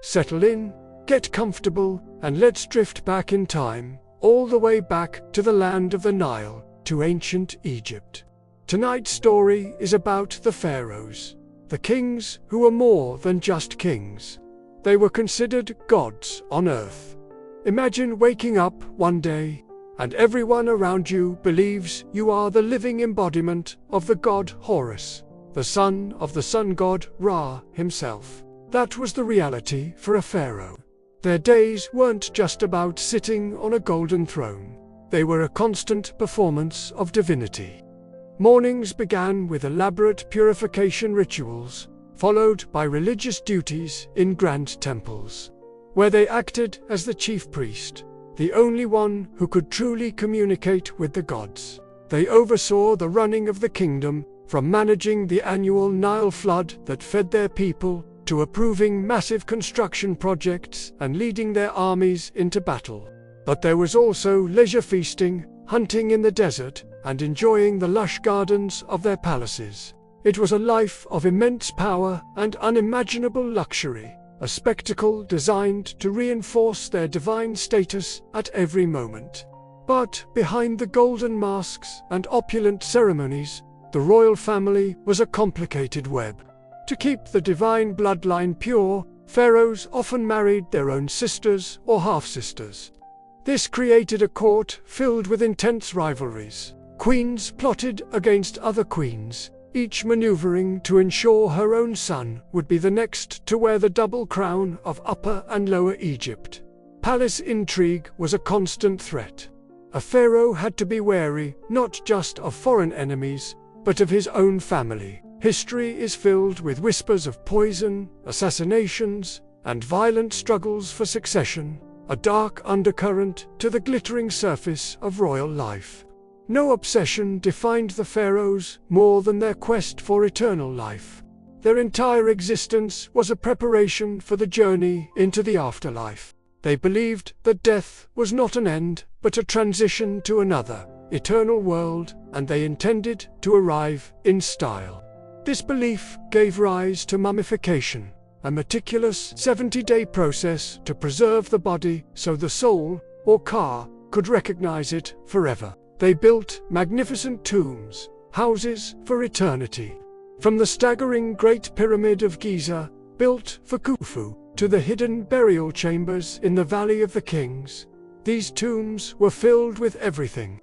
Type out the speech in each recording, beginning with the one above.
settle in, get comfortable, and let's drift back in time, all the way back to the land of the Nile, to ancient Egypt. Tonight's story is about the pharaohs, the kings who were more than just kings. They were considered gods on earth. Imagine waking up one day, and everyone around you believes you are the living embodiment of the god Horus, the son of the sun god Ra himself. That was the reality for a pharaoh. Their days weren't just about sitting on a golden throne. They were a constant performance of divinity. Mornings began with elaborate purification rituals, followed by religious duties in grand temples, where they acted as the chief priest, the only one who could truly communicate with the gods. They oversaw the running of the kingdom, from managing the annual Nile flood that fed their people, to approving massive construction projects and leading their armies into battle. But there was also leisure feasting, hunting in the desert, and enjoying the lush gardens of their palaces. It was a life of immense power and unimaginable luxury, a spectacle designed to reinforce their divine status at every moment. But behind the golden masks and opulent ceremonies, the royal family was a complicated web. To keep the divine bloodline pure, pharaohs often married their own sisters or half-sisters. This created a court filled with intense rivalries. Queens plotted against other queens, each maneuvering to ensure her own son would be the next to wear the double crown of Upper and Lower Egypt. Palace intrigue was a constant threat. A pharaoh had to be wary not just of foreign enemies, but of his own family. History is filled with whispers of poison, assassinations, and violent struggles for succession, a dark undercurrent to the glittering surface of royal life. No obsession defined the pharaohs more than their quest for eternal life. Their entire existence was a preparation for the journey into the afterlife. They believed that death was not an end, but a transition to another, eternal world, and they intended to arrive in style. This belief gave rise to mummification, a meticulous 70-day process to preserve the body so the soul, or ka, could recognize it forever. They built magnificent tombs, houses for eternity. From the staggering Great Pyramid of Giza, built for Khufu, to the hidden burial chambers in the Valley of the Kings, these tombs were filled with everything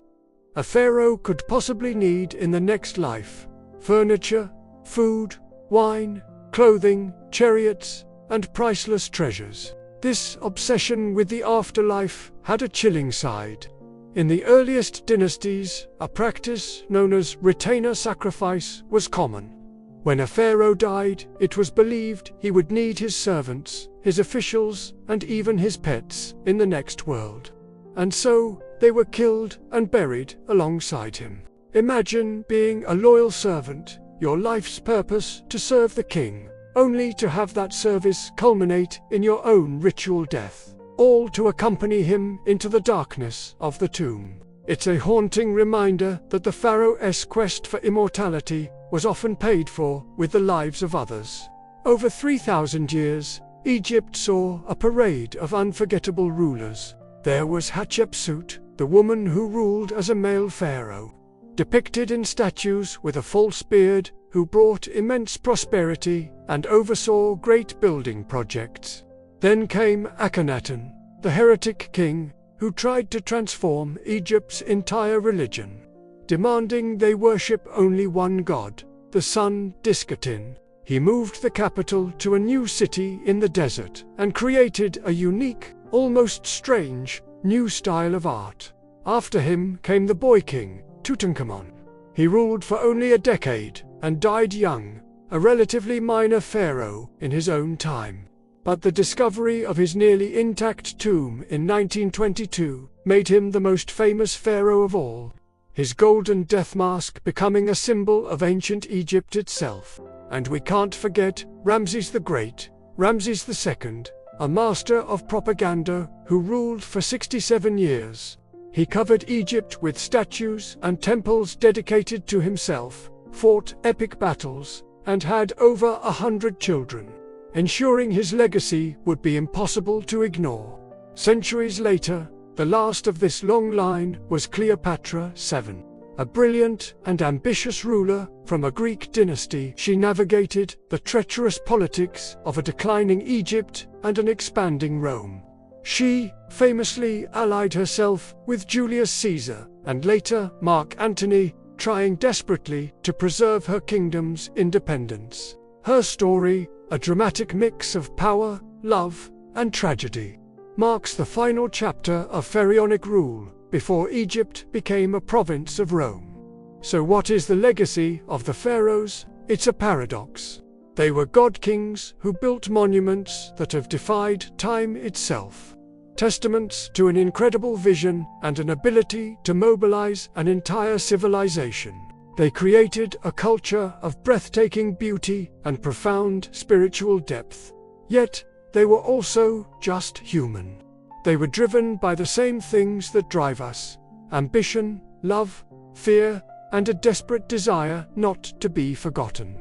a pharaoh could possibly need in the next life: furniture, food, wine, clothing, chariots, and priceless treasures. This obsession with the afterlife had a chilling side. In the earliest dynasties, a practice known as retainer sacrifice was common. When a pharaoh died, it was believed he would need his servants, his officials, and even his pets in the next world. And so, they were killed and buried alongside him. Imagine being a loyal servant, your life's purpose to serve the king, only to have that service culminate in your own ritual death, all to accompany him into the darkness of the tomb. It's a haunting reminder that the pharaoh's quest for immortality was often paid for with the lives of others. Over 3,000 years, Egypt saw a parade of unforgettable rulers. There was Hatshepsut, the woman who ruled as a male pharaoh, depicted in statues with a false beard, who brought immense prosperity and oversaw great building projects. Then came Akhenaten, the heretic king, who tried to transform Egypt's entire religion, demanding they worship only one god, the sun Diskatin. He moved the capital to a new city in the desert and created a unique, almost strange, new style of art. After him came the boy king, Tutankhamun. He ruled for only a decade and died young, a relatively minor pharaoh in his own time. But the discovery of his nearly intact tomb in 1922 made him the most famous pharaoh of all, his golden death mask becoming a symbol of ancient Egypt itself. And we can't forget Ramses the Great, Ramses II, a master of propaganda who ruled for 67 years. He covered Egypt with statues and temples dedicated to himself, fought epic battles, and had over 100 children. ensuring his legacy would be impossible to ignore. Centuries later, the last of this long line was Cleopatra VII. A brilliant and ambitious ruler from a Greek dynasty, she navigated the treacherous politics of a declining Egypt and an expanding Rome. She famously allied herself with Julius Caesar and later Mark Antony, trying desperately to preserve her kingdom's independence. Her story, a dramatic mix of power, love, and tragedy, marks the final chapter of pharaonic rule before Egypt became a province of Rome. So what is the legacy of the pharaohs? It's a paradox. They were god-kings who built monuments that have defied time itself. Testaments to an incredible vision and an ability to mobilize an entire civilization. They created a culture of breathtaking beauty and profound spiritual depth. Yet, they were also just human. They were driven by the same things that drive us: ambition, love, fear, and a desperate desire not to be forgotten.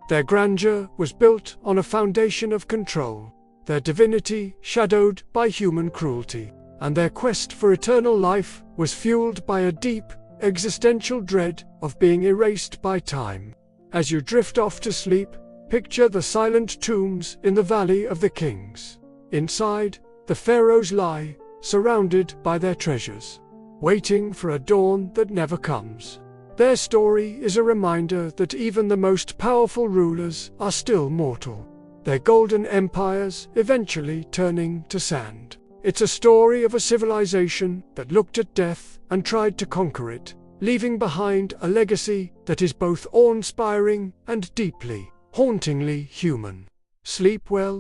Their grandeur was built on a foundation of control, their divinity shadowed by human cruelty, and their quest for eternal life was fueled by a deep, existential dread of being erased by time. As you drift off to sleep, picture the silent tombs in the Valley of the Kings. Inside, the pharaohs lie, surrounded by their treasures, waiting for a dawn that never comes. Their story is a reminder that even the most powerful rulers are still mortal, their golden empires eventually turning to sand. It's a story of a civilization that looked at death and tried to conquer it, leaving behind a legacy that is both awe-inspiring and deeply, hauntingly human. Sleep well,